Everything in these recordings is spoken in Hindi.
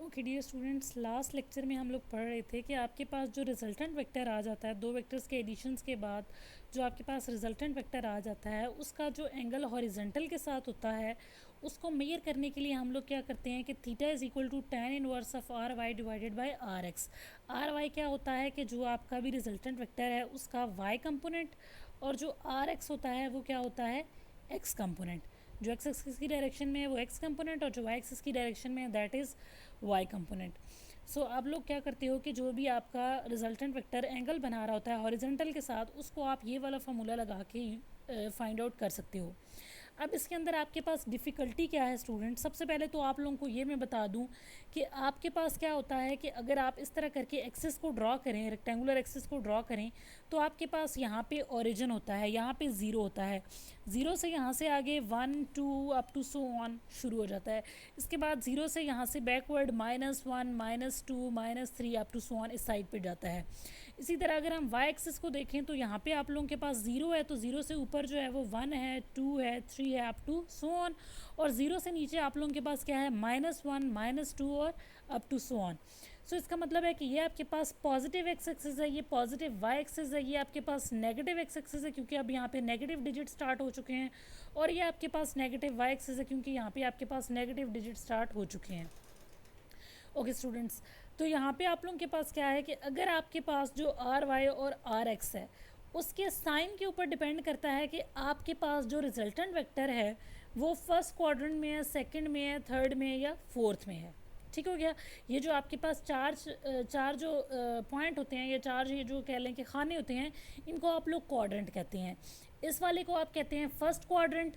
Okay dear students, last lecture में हम लोग पढ़ रहे थे कि आपके पास जो रिजल्टेंट वेक्टर आ जाता है, दो वेक्टर्स के एडिशंस के बाद जो आपके पास रिजल्टेंट वेक्टर आ जाता है, उसका जो एंगल हॉरिजेंटल के साथ होता है उसको मेयर करने के लिए हम लोग क्या करते हैं कि theta is equal to tan inverse of R Y divided by R X. R Y क्या होता है कि जो आपका भी रिजल्टेंट वेक्टर है उसका वाई कंपोनेंट, और जो आर एक्स होता है वो क्या होता है, एक्स कंपोनेंट। जो एक्स एक्सिस की डायरेक्शन में है वो एक्स कंपोनेंट, और जो वाई एक्सिस की डायरेक्शन में है दैट इज़ वाई कंपोनेंट। सो आप लोग क्या करते हो कि जो भी आपका रिजल्टेंट वेक्टर एंगल बना रहा होता है हॉरिजॉन्टल के साथ, उसको आप ये वाला फार्मूला लगा के फाइंड आउट कर सकते हो। अब इसके अंदर आपके पास डिफ़िकल्टी क्या है स्टूडेंट, सबसे पहले तो आप लोगों को ये मैं बता दूं कि आपके पास क्या होता है कि अगर आप इस तरह करके एक्सिस को ड्रॉ करें, रेक्टेंगुलर एक्सिस को ड्रॉ करें, तो आपके पास यहाँ पे ओरिजिन होता है, यहाँ पे ज़ीरो होता है, ज़ीरो से यहाँ से आगे 1 2 अप टू सो ऑन शुरू हो जाता है। इसके बाद ज़ीरो से यहाँ से backward -1 -2 -3 up to so on इस साइड पे जाता है। इसी तरह अगर हम वाई एक्सिस को देखें तो यहाँ पे आप लोगों के पास ज़ीरो है, तो ज़ीरो से ऊपर जो है वो 1 है, 2 है, 3 है, अप टू सो ऑन, और ज़ीरो से नीचे आप लोगों के पास क्या है, -1 -2 और अप टू सो ऑन। सो इसका मतलब है कि ये आपके पास पॉजिटिव एक्स एक्सिस है, ये पॉजिटिव वाई एक्सिस है, ये आपके पास नेगेटिव एक्स एक्सिस है क्योंकि अब यहाँ पे नेगेटिव डिजिट स्टार्ट हो चुके हैं, और ये आपके पास नेगेटिव वाई एक्सिस है क्योंकि यहाँ पे आपके पास नेगेटिव डिजिट स्टार्ट हो चुके हैं। ओके स्टूडेंट्स, तो यहाँ पे आप लोगों के पास क्या है कि अगर आपके पास जो आर वाई और आर एक्स है उसके साइन के ऊपर डिपेंड करता है कि आपके पास जो रिजल्टेंट वेक्टर है वो फर्स्ट क्वाड्रेंट में है, सेकंड में है, थर्ड में है या फोर्थ में है। ठीक हो गया। ये जो आपके पास चार जो पॉइंट होते हैं या चार ये जो कह लें कि खाने होते हैं, इनको आप लोग क्वाड्रेंट कहते हैं। इस वाले को आप कहते हैं फर्स्ट क्वाड्रेंट,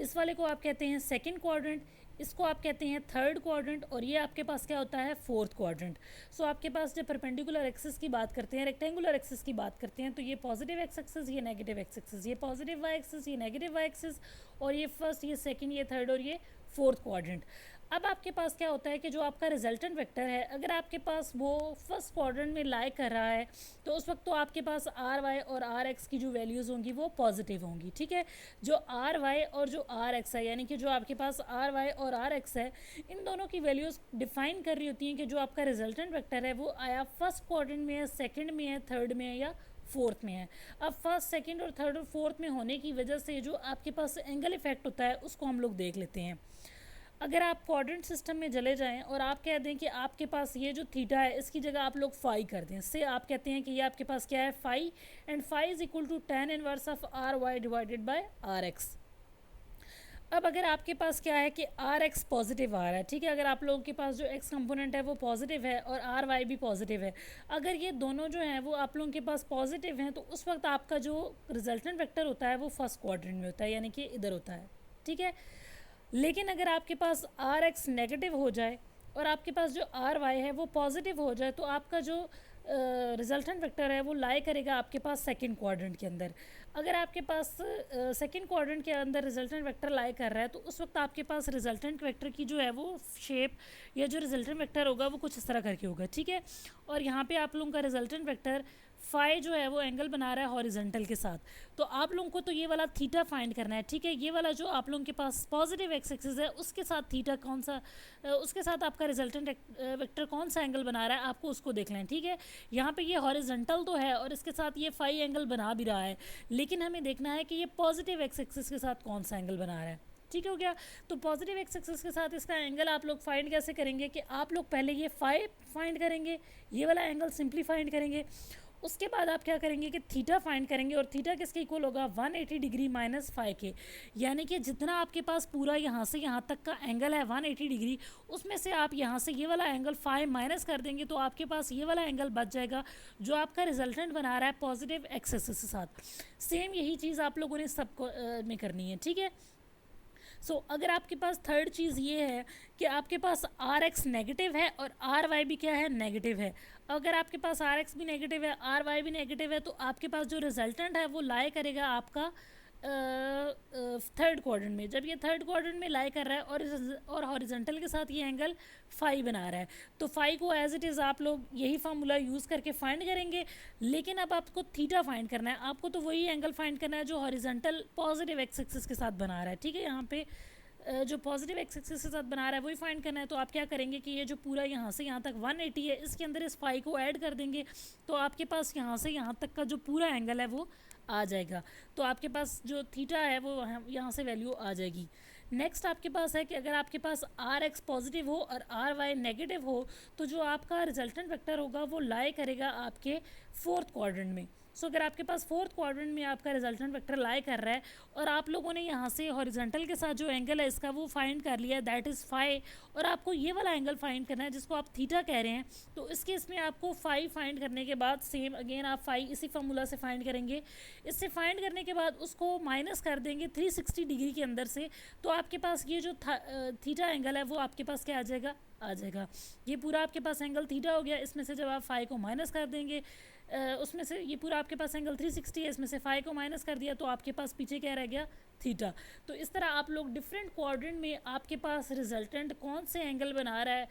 इस वाले को आप कहते हैं सेकंड क्वाड्रेंट, इसको आप कहते हैं थर्ड क्वाड्रेंट, और ये आपके पास क्या होता है, फोर्थ क्वाड्रेंट। सो आपके पास जब परपेंडिकुलर एक्सिस की बात करते हैं, रेक्टेंगुलर एक्सिस की बात करते हैं, तो ये पॉजिटिव एक्स एक्सिस, ये नेगेटिव एक्स एक्सिस, ये पॉजिटिव वाई एक्सिस, ये नेगेटिव वाई एक्सिस, और ये फर्स्ट, ये सेकंड, ये थर्ड और ये फोर्थ क्वाड्रेंट। अब आपके पास क्या होता है कि जो आपका रिजल्टेंट वेक्टर है अगर आपके पास वो फर्स्ट क्वाड्रेंट में लाई कर रहा है तो उस वक्त तो आपके पास आर वाई और आर एक्स की जो वैल्यूज़ होंगी वो पॉजिटिव होंगी। ठीक है, जो आर वाई और जो आर एक्स है, यानी कि जो आपके पास आर वाई और आर एक्स है, इन दोनों की वैल्यूज़ डिफाइन कर रही होती हैं कि जो आपका रिजल्टेंट वेक्टर है वो आया फर्स्ट क्वाड्रेंट में है, सेकेंड में है, थर्ड में है या फोर्थ में है। अब फर्स्ट, सेकंड और थर्ड और फोर्थ में होने की वजह से जो आपके पास एंगल इफेक्ट होता है उसको हम लोग देख लेते हैं। अगर आप क्वाड्रेंट सिस्टम में चले जाएं और आप कह दें कि आपके पास ये जो थीटा है इसकी जगह आप लोग फाई कर दें, इससे आप कहते हैं कि ये आपके पास क्या है, phi, and phi is equal to tan inverse of R Y divided by R X. अब अगर आपके पास क्या है कि आर एक्स पॉजिटिव आ रहा है, ठीक है, अगर आप लोगों के पास जो एक्स कंपोनेंट है वो पॉजिटिव है और आर वाई भी पॉजिटिव है, अगर ये दोनों जो हैं वो आप लोगों के पास पॉजिटिव हैं, तो उस वक्त आपका जो रिजल्टेंट वेक्टर होता है वो फर्स्ट क्वाड्रेंट में होता है, यानी कि इधर होता है। ठीक है, लेकिन अगर आपके पास आर एक्स नेगेटिव हो जाए और आपके पास जो आर वाई है वो पॉजिटिव हो जाए, तो आपका जो रिजल्टेंट वेक्टर है वो लाई करेगा आपके पास सेकंड क्वाड्रेंट के अंदर। अगर आपके पास सेकंड क्वाड्रेंट के अंदर रिजल्टेंट वेक्टर लाई कर रहा है तो उस वक्त आपके पास रिजल्टेंट वेक्टर की जो है वो शेप या जो रिजल्टेंट वेक्टर होगा वो कुछ इस तरह करके होगा। ठीक है, और यहाँ पे आप लोगों का रिजल्टेंट वेक्टर फाई जो है वो एंगल बना रहा है हॉरिजॉन्टल के साथ, तो आप लोगों को तो ये वाला थीटा फाइंड करना है। ठीक है, ये वाला जो आप लोगों के पास पॉजिटिव एक्स एक्सिस है उसके साथ थीटा कौन सा, उसके साथ आपका रिजल्टेंट वेक्टर कौन सा एंगल बना रहा है आपको उसको देख लें। ठीक है, यहाँ पे ये हॉरिजॉन्टल तो है और इसके साथ ये फाई एंगल बना भी रहा है, लेकिन हमें देखना है कि ये पॉजिटिव एक्स एक्सिस के साथ कौन सा एंगल बना रहा है। ठीक हो गया, तो पॉजिटिव एक्स एक्सिस के साथ इसका एंगल आप लोग फाइंड कैसे करेंगे कि आप लोग पहले ये फाई फाइंड करेंगे, ये वाला एंगल सिंपली फाइंड करेंगे, उसके बाद आप क्या करेंगे कि थीटा फाइंड करेंगे, और थीटा किसके इक्वल होगा, 180 डिग्री माइनस फाई के, यानी कि जितना आपके पास पूरा यहाँ से यहाँ तक का एंगल है 180 डिग्री, उसमें से आप यहाँ से ये वाला एंगल फाई माइनस कर देंगे तो आपके पास ये वाला एंगल बच जाएगा जो आपका रिजल्टेंट बना रहा है पॉजिटिव एक्स एक्सिस के साथ। सेम यही चीज़ आप लोगों ने सबको में करनी है। ठीक है, अगर आपके पास थर्ड चीज़ ये है कि आपके पास आर एक्स नेगेटिव है और आर वाई भी क्या है, नेगेटिव है। अगर आपके पास आर एक्स भी नेगेटिव है, आर वाई भी नेगेटिव है, तो आपके पास जो रिजल्टेंट है वो लाई करेगा आपका थर्ड क्वाड्रेंट में। जब ये थर्ड क्वाड्रेंट में लाई कर रहा है और हॉरिजॉन्टल के साथ ये एंगल फाई बना रहा है, तो फाई को एज इट इज़ आप लोग यही फार्मूला यूज़ करके फाइंड करेंगे, लेकिन अब आपको थीटा फाइंड करना है, आपको तो वही एंगल फाइंड करना है जो हॉरिजॉन्टल पॉजिटिव एक्स एक्सिस के साथ बना रहा है। ठीक है, यहाँ पे जो पॉजिटिव एक्स एक्सिस के साथ बना रहा है वही फाइंड करना है। तो आप क्या करेंगे कि ये जो पूरा यहाँ से यहाँ तक 180 है, इसके अंदर इस फाई को ऐड कर देंगे, तो आपके पास यहाँ से यहाँ तक का जो पूरा एंगल है वो आ जाएगा। तो आपके पास जो थीटा है वो यहाँ से वैल्यू आ जाएगी। नेक्स्ट आपके पास है कि अगर आपके पास आर एक्स पॉजिटिव हो और आर वाई नेगेटिव हो, तो जो आपका रिजल्टेंट वेक्टर होगा वो लाई करेगा आपके फोर्थ क्वाड्रेंट में। सो अगर आपके पास फोर्थ क्वाड्रेंट में आपका रिजल्टेंट वेक्टर लाई कर रहा है और आप लोगों ने यहाँ से हॉरिजॉन्टल के साथ जो एंगल है इसका वो फाइंड कर लिया है, दैट इज़ फाई, और आपको ये वाला एंगल फाइंड करना है जिसको आप थीटा कह रहे हैं। तो इस केस में आपको फाई फाइंड करने के बाद सेम अगेन आप फाई इसी फार्मूला से फाइंड करेंगे। इससे फाइंड करने के बाद उसको माइनस कर देंगे 360 डिग्री के अंदर से, तो आपके पास ये जो थीटा एंगल है वो आपके पास क्या आ जाएगा। ये पूरा आपके पास एंगल थीटा हो गया। इसमें से जब आप फाई को माइनस कर देंगे, उसमें से ये पूरा आपके पास एंगल 360 है, इसमें से फाई को माइनस कर दिया तो आपके पास पीछे क्या रह गया, थीटा। तो इस तरह आप लोग डिफरेंट क्वाड्रेंट में आपके पास रिजल्टेंट कौन से एंगल बना रहा है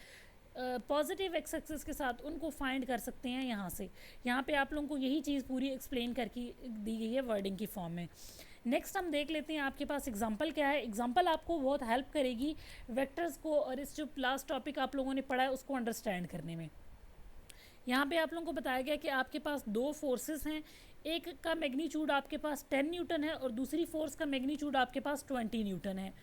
पॉजिटिव एक्स एक्सिस के साथ, उनको फाइंड कर सकते हैं यहाँ से। यहाँ पे आप लोगों को यही चीज़ पूरी एक्सप्लेन करके दी गई है वर्डिंग की फॉर्म में। नेक्स्ट हम देख लेते हैं आपके पास एग्जांपल क्या है। एग्जांपल आपको बहुत हेल्प करेगी वेक्टर्स को और इस जो लास्ट टॉपिक आप लोगों ने पढ़ा है उसको अंडरस्टैंड करने में। यहाँ पे आप लोगों को बताया गया कि आपके पास दो फोर्सेस हैं, एक का मैग्नीट्यूड आपके पास 10 न्यूटन है और दूसरी फोर्स का मैग्नीट्यूड आपके पास 20 न्यूटन है।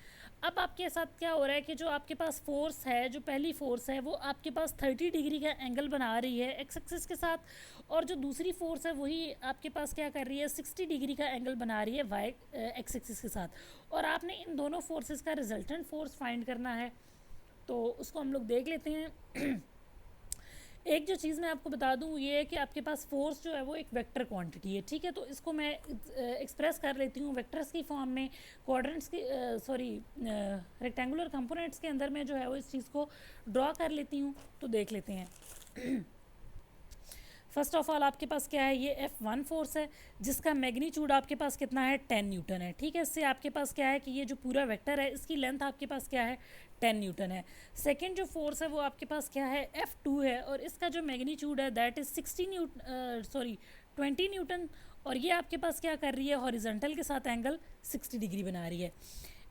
अब आपके साथ क्या हो रहा है कि जो आपके पास फोर्स है, जो पहली फोर्स है वो आपके पास 30 डिग्री का एंगल बना रही है एक्स एक्सिस के साथ, और जो दूसरी फोर्स है वही आपके पास क्या कर रही है 60 डिग्री का एंगल बना रही है वाई एक्स एक्सिस के साथ। और आपने इन दोनों फोर्सेस का रिजल्टेंट फोर्स फाइंड करना है, तो उसको हम लोग देख लेते हैं। एक जो चीज़ मैं आपको बता दूं ये है कि आपके पास फोर्स जो है वो एक वेक्टर क्वांटिटी है, ठीक है। तो इसको मैं एक्सप्रेस कर लेती हूँ वेक्टर्स की फॉर्म में, क्वाड्रेंट्स की रेक्टेंगुलर कंपोनेंट्स के अंदर मैं जो है वो इस चीज़ को ड्रॉ कर लेती हूँ। तो देख लेते हैं। फर्स्ट ऑफ ऑल आपके पास क्या है, ये F1 फोर्स है जिसका मैग्नीट्यूड आपके पास कितना है 10 न्यूटन है, ठीक है। इससे आपके पास क्या है कि ये जो पूरा वेक्टर है इसकी लेंथ आपके पास क्या है 10 न्यूटन है। सेकंड जो फोर्स है वो आपके पास क्या है F2 है और इसका जो मैग्नीट्यूड है दैट इज़ 20 न्यूटन, और ये आपके पास क्या कर रही है हॉरिजॉन्टल के साथ एंगल 60 डिग्री बना रही है।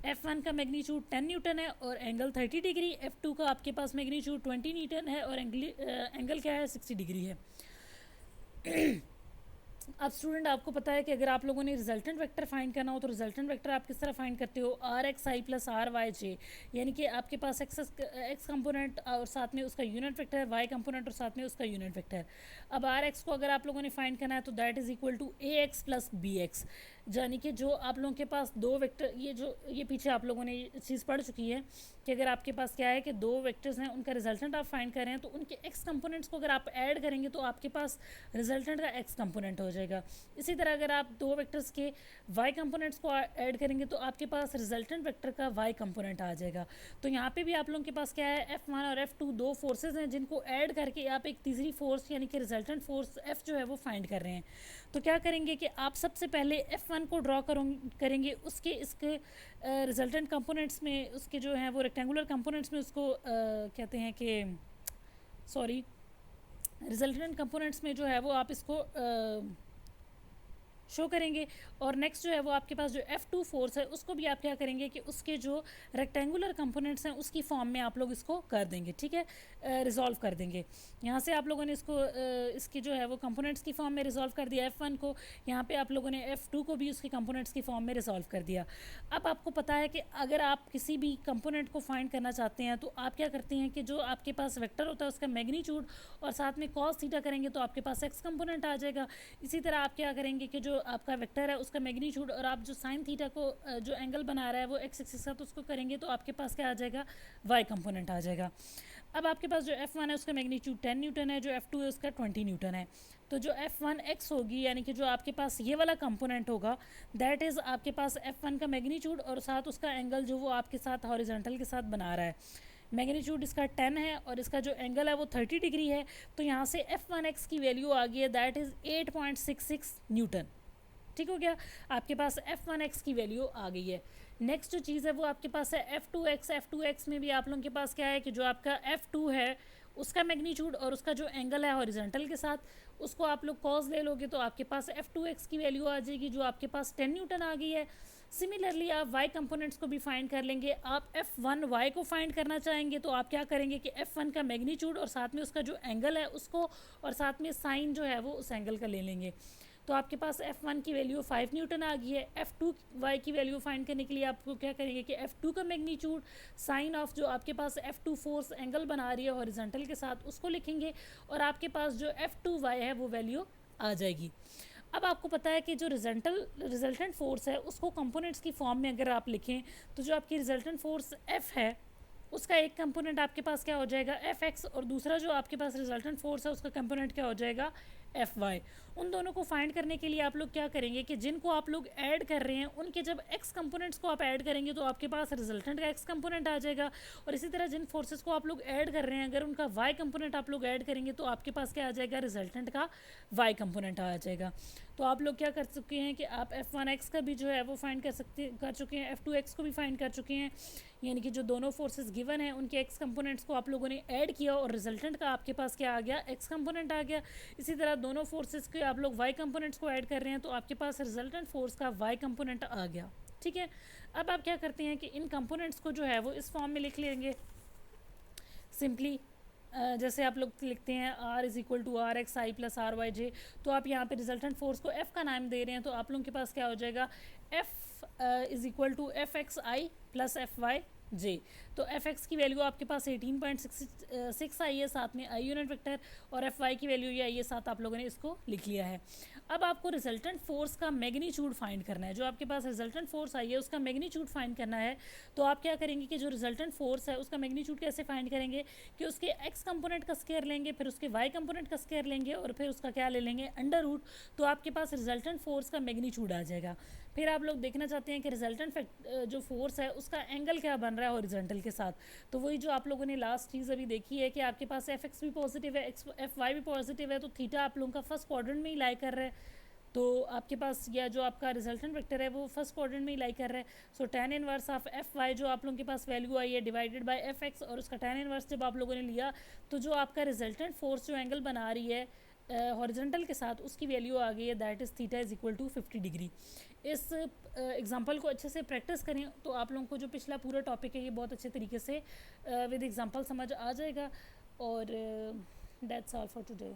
F1 का मैग्नीट्यूड 10 न्यूटन है और एंगल 30 डिग्री, F2 का आपके पास मैग्नीट्यूड 20 न्यूटन है और एंगल क्या है 60 डिग्री है। अब स्टूडेंट आपको पता है कि अगर आप लोगों ने रिजल्टेंट वेक्टर फाइंड करना हो तो रिजल्टेंट वेक्टर आप किस तरह फाइंड करते हो, R X I plus R Y J, यानी कि आपके पास एक्स कंपोनेंट और साथ में उसका यूनिट वेक्टर, वाई कंपोनेंट और साथ में उसका यूनिट वेक्टर। अब आर एक्स को अगर आप लोगों ने फाइंड करना है तो that is equal to A X plus B X, यानी कि जो आप लोगों के पास दो वेक्टर, ये पीछे आप लोगों ने ये चीज़ पढ़ चुकी है कि अगर आपके पास क्या है कि दो वेक्टर्स हैं उनका रिजल्टेंट आप फाइंड कर रहे हैं तो उनके एक्स कंपोनेंट्स को अगर आप ऐड करेंगे तो आपके पास रिजल्टेंट का एक्स कंपोनेंट हो जाएगा। इसी तरह अगर आप दो वेक्टर्स के वाई कंपोनेंट्स को ऐड करेंगे तो आपके पास रिजल्टेंट वेक्टर का वाई कंपोनेंट आ जाएगा। तो यहाँ पे भी आप लोगों के पास क्या है F1 और F2 दो फोर्सेज हैं जिनको ऐड करके आप एक तीसरी फोर्स यानी कि रिजल्टेंट फोर्स F जो है वो फाइंड कर रहे हैं। तो क्या करेंगे कि आप सबसे पहले F1 को ड्रॉ करेंगे, उसके इसके रिजल्टेंट कंपोनेंट्स में उसके जो हैं वो रेक्टेंगुलर कंपोनेंट्स में उसको कहते हैं कि रिजल्टेंट कंपोनेंट्स में जो है वो आप इसको शो करेंगे। और नेक्स्ट जो है वो आपके पास जो F2 फोर्स है उसको भी आप क्या करेंगे कि उसके जो रेक्टेंगुलर कंपोनेंट्स हैं उसकी फॉर्म में आप लोग इसको कर देंगे, ठीक है, रिजॉल्व कर देंगे। यहाँ से आप लोगों ने इसको इसकी जो है वो कंपोनेंट्स की फॉर्म में रिजॉल्व कर दिया F1 को, यहाँ पे आप लोगों ने F2 को भी उसकी कंपोनेंट्स की फॉर्म में रिजॉल्व कर दिया। अब आपको पता है कि अगर आप किसी भी कंपोनेंट को फाइंड करना चाहते हैं तो आप क्या करते हैं कि जो आपके पास वेक्टर होता है उसका मैग्नीट्यूड और साथ में कॉस थीटा करेंगे तो आपके पास एक्स कंपोनेंट आ जाएगा। इसी तरह आप क्या करेंगे कि जो आपका वेक्टर है उसका मैग्नीट्यूड और आप जो साइन थीटा को जो एंगल बना रहा है वो एक्स एक्सिस का तो उसको करेंगे तो आपके पास क्या आ जाएगा वाई कंपोनेंट आ जाएगा। अब आपके पास जो F1 है उसका मैग्नीट्यूड 10 न्यूटन है, जो F2 है उसका 20 न्यूटन है। तो जो F1x होगी यानी कि जो आपके पास ये वाला कंपोनेंट होगा दैट इज़ आपके पास F1 का मैग्नीट्यूड और साथ उसका एंगल जो वो आपके साथ हॉरिजॉन्टल के साथ बना रहा है। मैग्नीट्यूड इसका 10 है और इसका जो एंगल है वो 30 डिग्री है। तो यहाँ से F1x की वैल्यू आ गई है दैट इज़ 8.66 न्यूटन, ठीक हो गया, आपके पास F1x की वैल्यू आ गई है। नेक्स्ट जो चीज़ है वो आपके पास है F2x में भी आप लोगों के पास क्या है कि जो आपका F2 है उसका मैग्नीट्यूड और उसका जो एंगल है हॉरिजॉन्टल के साथ उसको आप लोग कॉस ले लोगे तो आपके पास F2x की वैल्यू आ जाएगी जो आपके पास 10 न्यूटन आ गई है। सिमिलरली आप y कंपोनेंट्स को भी फाइंड कर लेंगे। आप f1y को फाइंड करना चाहेंगे तो आप क्या करेंगे कि f1 का मैग्नीट्यूड और साथ में उसका जो एंगल है उसको और साथ में साइन जो है वो उस एंगल का ले लेंगे। तो आपके पास f1 की वैल्यू 5 न्यूटन आ गई है। f2y की वैल्यू फाइंड करने के लिए आपको क्या करेंगे कि f2 का मैग्नीट्यूड साइन ऑफ जो आपके पास f2 फोर्स एंगल बना रही है हॉरिजॉन्टल के साथ उसको लिखेंगे और आपके पास जो f2y है वो वैल्यू आ जाएगी। अब आपको पता है कि जो रिजल्टेंट फोर्स है उसको कंपोनेंट्स की फॉर्म में अगर आप लिखें तो जो आपकी रिजल्टेंट फोर्स F है उसका एक कंपोनेंट आपके पास क्या हो जाएगा Fx और दूसरा जो आपके पास रिजल्टेंट फोर्स है उसका कंपोनेंट क्या हो जाएगा Fy। उन दोनों को फाइंड करने के लिए आप लोग क्या करेंगे कि जिनको आप लोग ऐड कर रहे हैं उनके जब x कंपोनेंट्स को आप ऐड करेंगे तो आपके पास रिजल्टेंट का x कंपोनेंट आ जाएगा और इसी तरह जिन फोर्सेस को आप लोग ऐड कर रहे हैं अगर उनका y कंपोनेंट आप लोग ऐड करेंगे तो आपके पास क्या आ जाएगा रिजल्टेंट का y कंपोनेंट आ जाएगा। तो आप लोग क्या कर चुके हैं कि आप f1x का भी जो है वो फाइंड कर चुके हैं, f2x को भी फाइंड कर चुके हैं, यानी कि जो दोनों फोर्सेस गिवन है उनके x कंपोनेंट्स को आप लोगों ने ऐड किया और रिजल्टेंट का आपके पास क्या आ गया x कंपोनेंट आ गया। इसी तरह दोनों फोर्सेस के आप लोग y कंपोनेंट्स को ऐड कर रहे हैं तो आपके पास रिजल्टेंट फोर्स का y कंपोनेंट आ गया। ठीक है, अब आप क्या करते हैं कि इन कंपोनेंट्स को जो है वो इस फॉर्म में लिख लेंगे सिंपली। जैसे आप लोग लिखते हैं r is equal to R X I plus R Y J, तो आप यहाँ पे रिजल्टेंट फोर्स को f का नाम दे रहे हैं तो आप लोगों के पास क्या हो जाएगा f is equal to F X I plus F Y J. तो एफ एक्स की वैल्यू आपके पास 18.6 आई है, साथ में आई यूनिट वेक्टर, और एफ वाई की वैल्यू ये आई है, साथ आप लोगों ने इसको लिख लिया है। अब आपको रिजल्टेंट फोर्स का मैग्नीट्यूड फाइंड करना है। जो आपके पास रिजल्टेंट फोर्स आई है उसका मैग्नीट्यूड फाइंड करना है। तो आप क्या करेंगे कि जो रिजल्टेंट फोर्स है उसका मैग्नीट्यूड कैसे फाइंड करेंगे कि उसके एक्स कंपोनेंट का स्क्वायर लेंगे, फिर उसके वाई कंपोनेंट का स्क्वायर लेंगे और फिर उसका क्या ले लेंगे अंडर रूट, तो आपके पास रिजल्टेंट फोर्स का मैग्नीट्यूड आ जाएगा। फिर आप लोग देखना चाहते हैं कि रिजल्टेंट जो फोर्स है उसका एंगल क्या बन रहा है हॉरिजॉन्टल के साथ, तो वही जो आप लोगों ने लास्ट चीज़ अभी देखी है कि आपके पास एफ एक्स भी पॉजिटिव है, एफ वाई भी पॉजिटिव है, तो थीटा आप लोगों का फर्स्ट क्वाड्रेंट में ही लाई कर रहा है। तो आपके पास यह जो आपका रिजल्टेंट वेक्टर है वो फर्स्ट क्वाड्रेंट में ही लाई कर रहा है। So tan inverse of F Y जो आप लोगों के पास वैल्यू आई है डिवाइडेड बाय एफ एक्स, और उसका tan इनवर्स जब आप लोगों ने लिया तो जो आपका रिजल्टेंट फोर्स जो एंगल बना रही है हॉरिजॉन्टल के साथ उसकी वैल्यू आ गई है, that is theta is equal to 50 degree. इस एग्जांपल को अच्छे से प्रैक्टिस करें तो आप लोगों को जो पिछला पूरा टॉपिक है ये बहुत अच्छे तरीके से विद एग्जांपल समझ आ जाएगा। और दैट्स ऑल फॉर टुडे।